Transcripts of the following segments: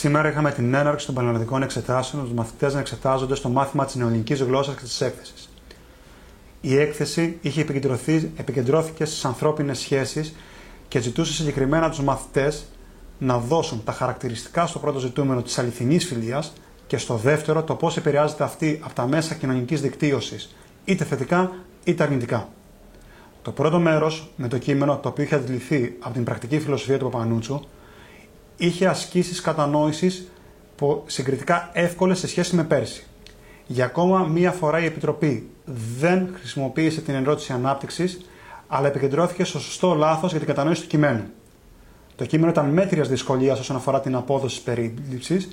Σήμερα είχαμε την έναρξη των πανελλαδικών εξετάσεων, τους μαθητές να εξετάζονται στο μάθημα της νεοελληνικής γλώσσας και της έκθεσης. Η έκθεση επικεντρώθηκε στις ανθρώπινες σχέσεις και ζητούσε συγκεκριμένα τους μαθητές να δώσουν τα χαρακτηριστικά στο πρώτο ζητούμενο της αληθινής φιλίας και στο δεύτερο το πώς επηρεάζεται αυτή από τα μέσα κοινωνικής δικτύωσης, είτε θετικά είτε αρνητικά. Το πρώτο μέρος, με το κείμενο το οποίο είχε αντιληφθεί από την πρακτική φιλοσοφία του Παπανούτσου, είχε ασκήσεις κατανόησης συγκριτικά εύκολες σε σχέση με πέρσι. Για ακόμα μία φορά η Επιτροπή δεν χρησιμοποίησε την ερώτηση ανάπτυξης, αλλά επικεντρώθηκε στο σωστό λάθος για την κατανόηση του κειμένου. Το κείμενο ήταν μέτριας δυσκολίας όσον αφορά την απόδοση της περίληψης,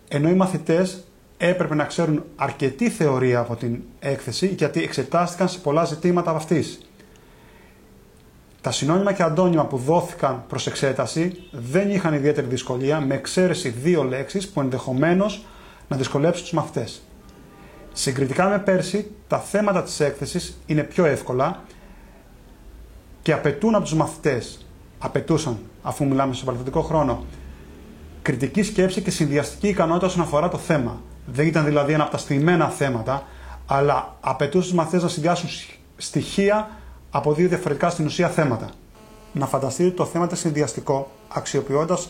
ενώ οι μαθητές έπρεπε να ξέρουν αρκετή θεωρία από την έκθεση, γιατί εξετάστηκαν σε πολλά ζητήματα από αυτής. Τα συνώνυμα και αντώνυμα που δόθηκαν προς εξέταση δεν είχαν ιδιαίτερη δυσκολία, με εξαίρεση 2 λέξεις που ενδεχομένως να δυσκολέψουν τους μαθητές. Συγκριτικά με πέρσι, τα θέματα της έκθεσης είναι πιο εύκολα και απαιτούν από τους μαθητές, αφού μιλάμε στο παρελθοντικό χρόνο, κριτική σκέψη και συνδυαστική ικανότητα όσον αφορά το θέμα. Δεν ήταν δηλαδή ένα από τα στημένα θέματα, αλλά απαιτούσε τους μαθητές να συνδυάσουν στοιχεία από 2 διαφορετικά στην ουσία θέματα. Να φανταστείτε το θέμα ήταν συνδυαστικό, αξιοποιώντας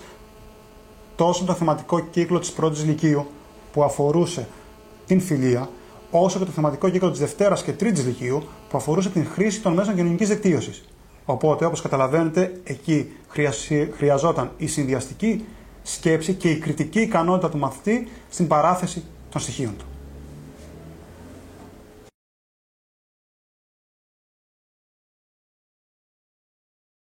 τόσο το θεματικό κύκλο της πρώτης λυκείου που αφορούσε την φιλία, όσο και το θεματικό κύκλο της Δευτέρας και Τρίτης λυκείου που αφορούσε την χρήση των μέσων κοινωνικής δικτύωσης. Οπότε, όπως καταλαβαίνετε, εκεί χρειαζόταν η συνδυαστική σκέψη και η κριτική ικανότητα του μαθητή στην παράθεση των στοιχείων του.